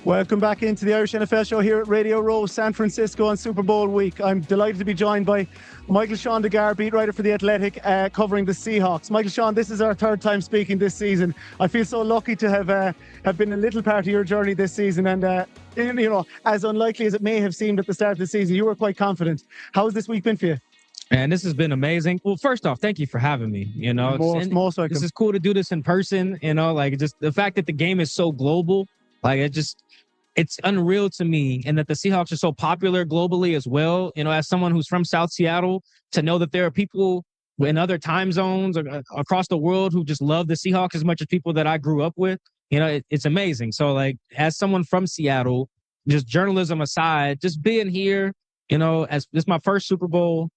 Welcome back into the Irish NFL show here at Radio Row, San Francisco on Super Bowl week. I'm delighted to be joined by Michael-Shawn Dugar, beat writer for The Athletic, covering the Seahawks. Michael-Shawn, this is our third time speaking this season. I feel so lucky to have been a little part of your journey this season, and as unlikely as it may have seemed at the start of the season, you were quite confident. How has this week been for you? And this has been amazing. Well, first off, thank you for having me. Most welcome. This is cool to do this in person. Just the fact that the game is so global, it's unreal to me, and that the Seahawks are so popular globally as well. As someone who's from South Seattle, to know that there are people in other time zones across the world who just love the Seahawks as much as people that I grew up with, it's amazing. So, as someone from Seattle, just journalism aside, just being here, as this is my first Super Bowl,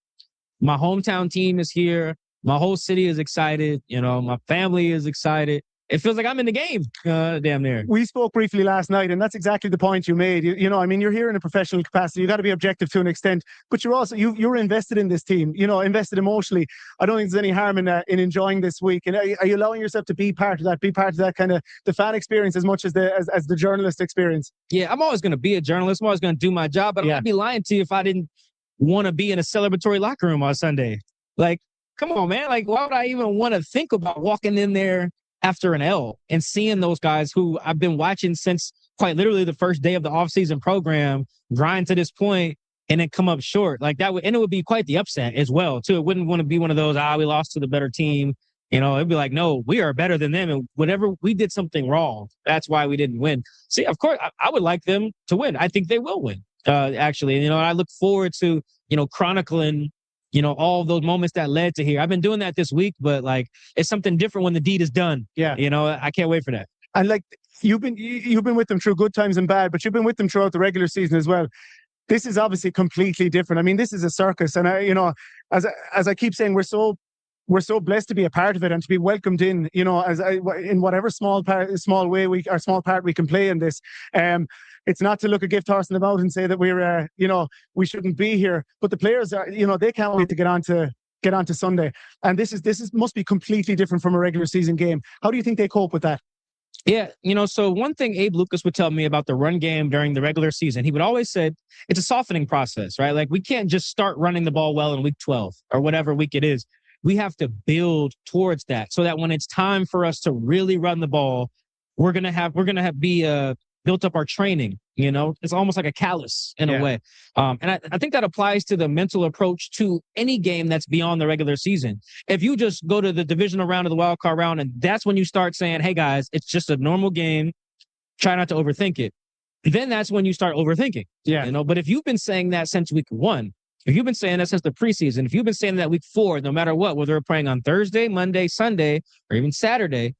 my hometown team is here, my whole city is excited, my family is excited. It feels like I'm in the game, damn near. We spoke briefly last night, and that's exactly the point you made. You're here in a professional capacity. You got to be objective to an extent, but you're invested in this team. Invested emotionally. I don't think there's any harm in enjoying this week. And are you allowing yourself to be part of that kind of the fan experience as much as the journalist experience? Yeah, I'm always going to be a journalist. I'm always going to do my job, but I'd be lying to you if I didn't want to be in a celebratory locker room on Sunday. Come on, man. Why would I even want to think about walking in there after an L and seeing those guys who I've been watching since quite literally the first day of the offseason program grind to this point and then come up short like that? And it would be quite the upset as well, too. It wouldn't want to be one of those, we lost to the better team. It'd be like, no, we are better than them. And whatever we did something wrong, that's why we didn't win. See, of course, I would like them to win. I think they will win, actually. And, I look forward to, chronicling all of those moments that led to here. I've been doing that this week, but it's something different when the deed is done. Yeah. I can't wait for that. And you've been with them through good times and bad, but you've been with them throughout the regular season as well. This is obviously completely different. I mean, this is a circus. And as I keep saying, we're so blessed to be a part of it and to be welcomed in, in whatever small part we can play in this. It's not to look a gift horse in the mouth and say that we're, we shouldn't be here. But the players are, they can't wait to get on to Sunday. And this must be completely different from a regular season game. How do you think they cope with that? Yeah, so one thing Abe Lucas would tell me about the run game during the regular season, he would always say it's a softening process, right? We can't just start running the ball well in week 12 or whatever week it is. We have to build towards that so that when it's time for us to really run the ball, we're gonna have built up our training. It's almost like a callus in a way. And I think that applies to the mental approach to any game that's beyond the regular season. If you just go to the divisional round of the wild card round, and that's when you start saying, hey guys, it's just a normal game, try not to overthink it. Then that's when you start overthinking. Yeah. But if you've been saying that since week 1, if you've been saying that since the preseason, if you've been saying that week 4, no matter what, whether we're playing on Thursday, Monday, Sunday, or even Saturday,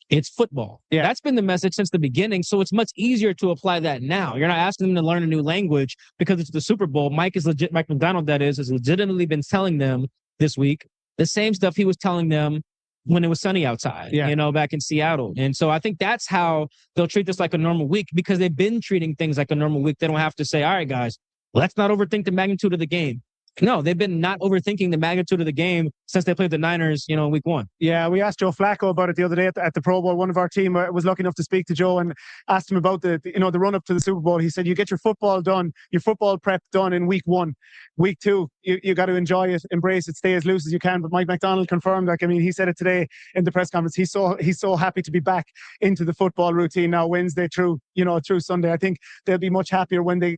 it's football. Yeah. That's been the message since the beginning. So it's much easier to apply that now. You're not asking them to learn a new language because it's the Super Bowl. Mike McDonald, that is, has legitimately been telling them this week the same stuff he was telling them when it was sunny outside, back in Seattle. And so I think that's how they'll treat this like a normal week, because they've been treating things like a normal week. They don't have to say, all right, guys, let's not overthink the magnitude of the game. No, they've been not overthinking the magnitude of the game since they played the Niners, week 1. Yeah, we asked Joe Flacco about it the other day at the Pro Bowl. One of our team was lucky enough to speak to Joe and asked him about the run up to the Super Bowl. He said, you get your football done, your football prep done in week 1. Week 2, you got to enjoy it, embrace it, stay as loose as you can. But Mike McDonald confirmed, he said it today in the press conference. He's so happy to be back into the football routine now, Wednesday through Sunday. I think they'll be much happier when they've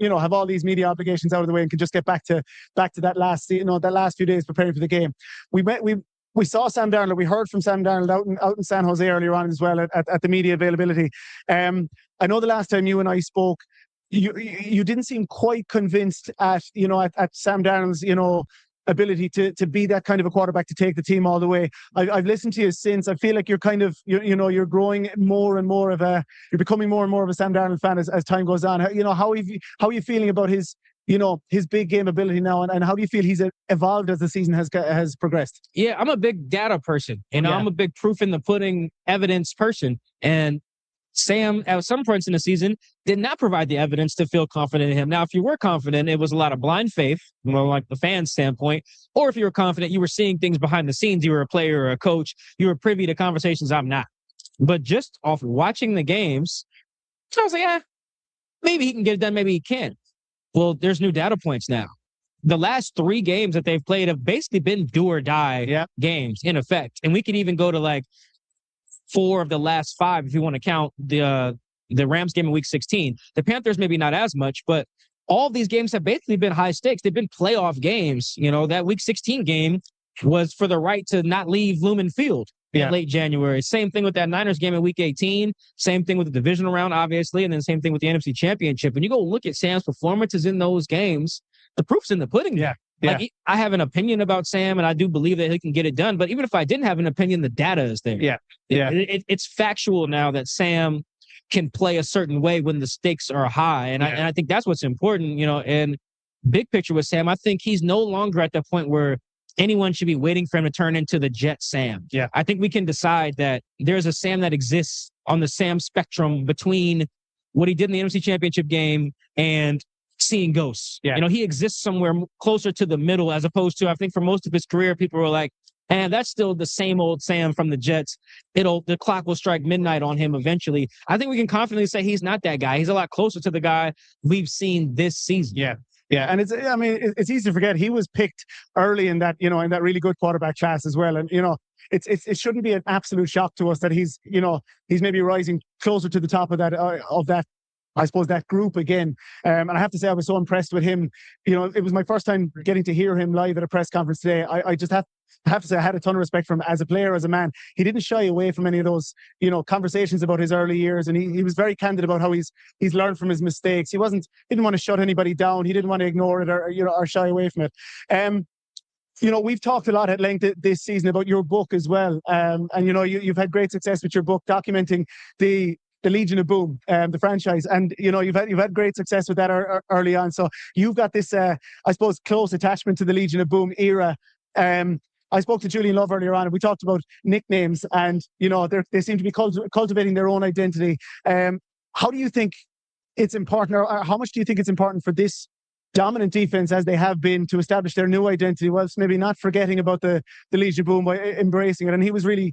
have all these media obligations out of the way and can just get back to that last few days preparing for the game. We saw Sam Darnold. We heard from Sam Darnold out in San Jose earlier on as well at the media availability. I know the last time you and I spoke, you didn't seem quite convinced at Sam Darnold's ability to be that kind of a quarterback to take the team all the way. I've listened to you since. I feel like you're kind of you're growing more and more you're becoming more and more of a Sam Darnold fan as time goes on. How are you feeling about his big game ability now, and how do you feel he's evolved as the season has progressed? Yeah, I'm a big data person. I'm a big proof in the pudding evidence person, and Sam, at some points in the season, did not provide the evidence to feel confident in him. Now, if you were confident, it was a lot of blind faith, more like the fan standpoint. Or if you were confident, you were seeing things behind the scenes. You were a player or a coach. You were privy to conversations I'm not. But just off watching the games, So I was like, yeah, maybe he can get it done, maybe he can't. Well, there's new data points now. The last 3 games that they've played have basically been do or die games in effect. And we could even go to like 4 of the last 5 if you want to count the Rams game in week 16. The Panthers maybe not as much, but all of these games have basically been high stakes. They've been playoff games. You know, that week 16 game was for the right to not leave Lumen Field in late January. Same thing with that Niners game in week 18. Same thing with the divisional round, obviously, and then same thing with the NFC Championship. When you go look at Sam's performances in those games, the proof's in the pudding. Like, I have an opinion about Sam, and I do believe that he can get it done. But even if I didn't have an opinion, the data is there. It's factual now that Sam can play a certain way when the stakes are high. And I think that's what's important, you know. And big picture with Sam, I think he's no longer at the point where anyone should be waiting for him to turn into the Jet Sam. I think we can decide that there's a Sam that exists on the Sam spectrum between what he did in the NFC Championship game and seeing ghosts. You know, he exists somewhere closer to the middle, as opposed to, I think for most of his career, people were like, and that's still the same old Sam from the Jets. The clock will strike midnight on him eventually. I think we can confidently say he's not that guy. He's a lot closer to the guy we've seen this season. Yeah, and it's easy to forget he was picked early in that, you know, in that really good quarterback class as well. And, you know, it shouldn't be an absolute shock to us that he's maybe rising closer to the top of that, I suppose, that group again. And I have to say, I was so impressed with him. You know, it was my first time getting to hear him live at a press conference today. I just have to say I had a ton of respect for him as a player, as a man. He didn't shy away from any of those, you know, conversations about his early years, and he was very candid about how he's learned from his mistakes. He didn't want to shut anybody down. He didn't want to ignore it or shy away from it. You know, we've talked a lot at length this season about your book as well, and you know, you've had great success with your book documenting the Legion of Boom, the franchise, and you know, you've had great success with that early on. So you've got this, I suppose, close attachment to the Legion of Boom era. I spoke to Julian Love earlier on, and we talked about nicknames, and you know, they seem to be cultivating their own identity. How do you think it's important, or how much do you think it's important for this dominant defense, as they have been, to establish their new identity, whilst maybe not forgetting about the Legion of Boom by embracing it? And he was really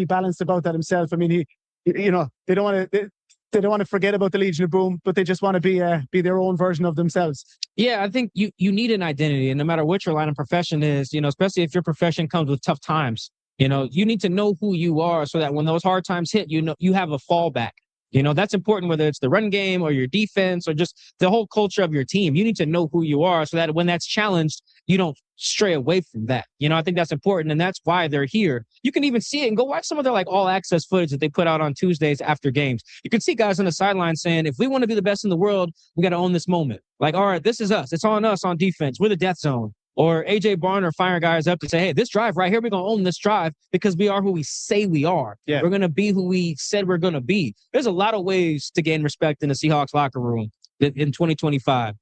balanced about that himself. I mean, you know, they don't want to forget about the Legion of Boom, but they just want to be their own version of themselves. Yeah, I think you need an identity, and no matter what your line of profession is, you know, especially if your profession comes with tough times, you know, you need to know who you are so that when those hard times hit, you know, you have a fallback. You know, that's important, whether it's the run game or your defense or just the whole culture of your team. You need to know who you are so that when that's challenged, you don't stray away from that. You know, I think that's important, and that's why they're here. You can even see it and go watch some of their like all access footage that they put out on Tuesdays after games. You can see guys on the sideline saying, if we want to be the best in the world, we got to own this moment. Like, all right, this is us. It's on us on defense. We're the death zone. Or A.J. Barner firing guys up to say, hey, this drive right here, we're going to own this drive because we are who we say we are. We're going to be who we said we're going to be. There's a lot of ways to gain respect in the Seahawks locker room in 2025.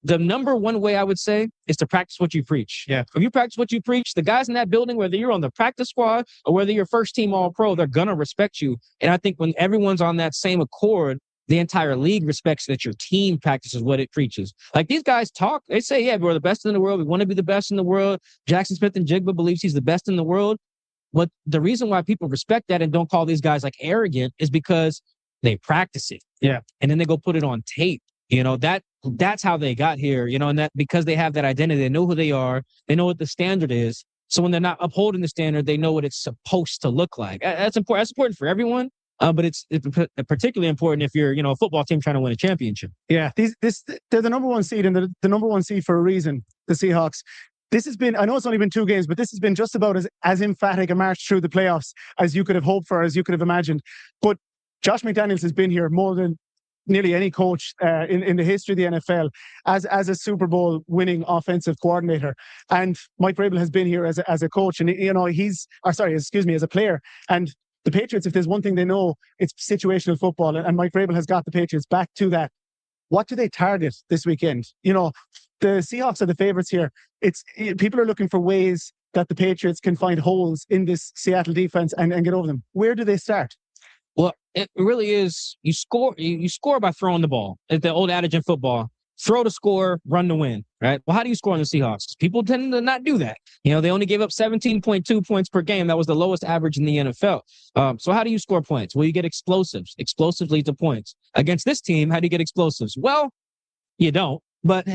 The number one way I would say is to practice what you preach. If you practice what you preach, the guys in that building, whether you're on the practice squad or whether you're first team All-Pro, they're going to respect you. And I think when everyone's on that same accord, the entire league respects that your team practices what it preaches. Like, these guys talk, they say, yeah, we're the best in the world. We want to be the best in the world. Jackson Smith and Jigba believes he's the best in the world. But the reason why people respect that and don't call these guys like arrogant is because they practice it. And then they go put it on tape. You know, that's how they got here, you know, and that because they have that identity, they know who they are, they know what the standard is. So when they're not upholding the standard, they know what it's supposed to look like. That's important. That's important for everyone. But it's particularly important if you're, you know, a football team trying to win a championship. They're the number one seed, and the number one seed for a reason, the Seahawks. This has been, I know it's only been 2 games, but this has been just about as emphatic a march through the playoffs as you could have hoped for, as you could have imagined. But Josh McDaniels has been here more than nearly any coach in the history of the NFL as a Super Bowl winning offensive coordinator. And Mike Vrabel has been here as a coach, and, you know, as a player. And the Patriots, if there's one thing they know, it's situational football. And Mike Vrabel has got the Patriots back to that. What do they target this weekend? You know, the Seahawks are the favorites here. People are looking for ways that the Patriots can find holes in this Seattle defense and get over them. Where do they start? Well, it really is, you score by throwing the ball. It's the old adage in football. throw to score, run to win, right? Well, how do you score on the Seahawks? People tend to not do that. You know, they only gave up 17.2 points per game. That was the lowest average in the NFL. So how do you score points? Well, you get explosives. Explosives lead to points. Against this team, how do you get explosives? Well, you don't. But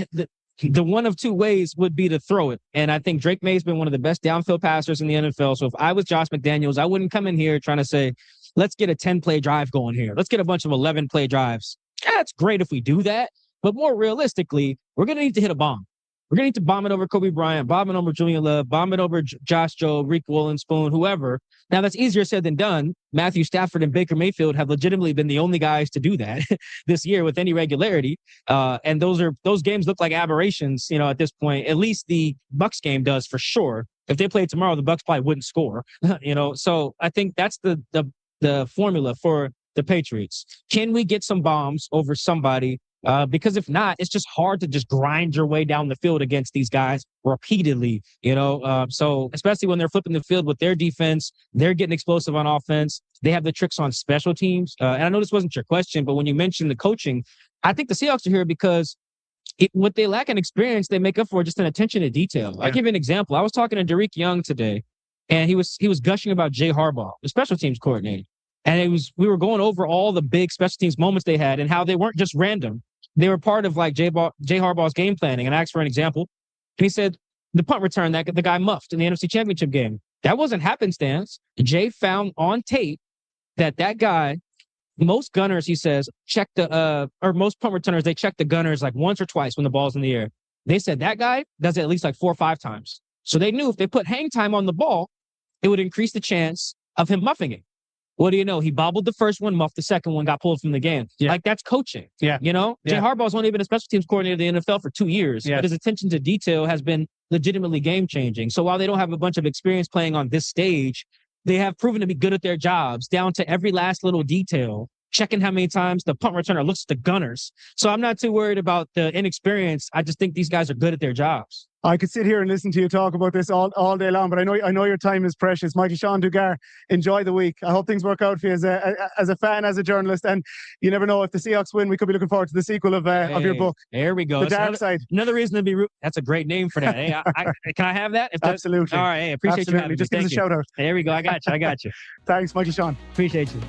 the one of two ways would be to throw it. And I think Drake May's been one of the best downfield passers in the NFL. So if I was Josh McDaniels, I wouldn't come in here trying to say, let's get a 10-play drive going here. Let's get a bunch of 11-play drives. Yeah, it's great if we do that. But more realistically, we're going to need to hit a bomb. We're going to need to bomb it over Kobe Bryant, bomb it over Julian Love, bomb it over Josh Jobe, Reek Wollenspoon, whoever. Now, that's easier said than done. Matthew Stafford and Baker Mayfield have legitimately been the only guys to do that this year with any regularity. And those games look like aberrations, you know, at this point. At least the Bucs game does for sure. If they played tomorrow, the Bucs probably wouldn't score, you know. So I think that's the formula for the Patriots. Can we get some bombs over somebody? Because if not, it's just hard to just grind your way down the field against these guys repeatedly, you know. So especially when they're flipping the field with their defense, they're getting explosive on offense. They have the tricks on special teams. And I know this wasn't your question, but when you mentioned the coaching, I think the Seahawks are here because what they lack in experience, they make up for just an attention to detail. Yeah. I'll give you an example. I was talking to Derek Young today, and he was gushing about Jay Harbaugh, the special teams coordinator. And we were going over all the big special teams moments they had and how they weren't just random. They were part of like Jay Harbaugh's game planning. And I asked for an example. And he said, the punt return that the guy muffed in the NFC Championship game. That wasn't happenstance. Jay found on tape that guy, most gunners, he says, or most punt returners, they check the gunners like once or twice when the ball's in the air. They said that guy does it at least like 4 or 5 times. So they knew if they put hang time on the ball, it would increase the chance of him muffing it. What do you know? He bobbled the first one, muffed the second one, got pulled from the game. Yeah. Like, that's coaching. Yeah. You know? Yeah. Jay Harbaugh's only been a special teams coordinator in the NFL for 2 years. Yeah. But his attention to detail has been legitimately game-changing. So while they don't have a bunch of experience playing on this stage, they have proven to be good at their jobs, down to every last little detail, checking how many times the punt returner looks at the gunners. So I'm not too worried about the inexperience. I just think these guys are good at their jobs. I could sit here and listen to you talk about this all day long, but I know your time is precious. Michael-Shawn Dugar, enjoy the week. I hope things work out for you as a fan, as a journalist, and you never know, if the Seahawks win, we could be looking forward to the sequel of your book. There we go. The Dark Side. Another reason to be That's a great name for that. Hey, can I have that? Absolutely. All right. Hey, appreciate you having me. Just give us a shout out. There we go. I got you. Thanks, Michael-Shawn. Appreciate you.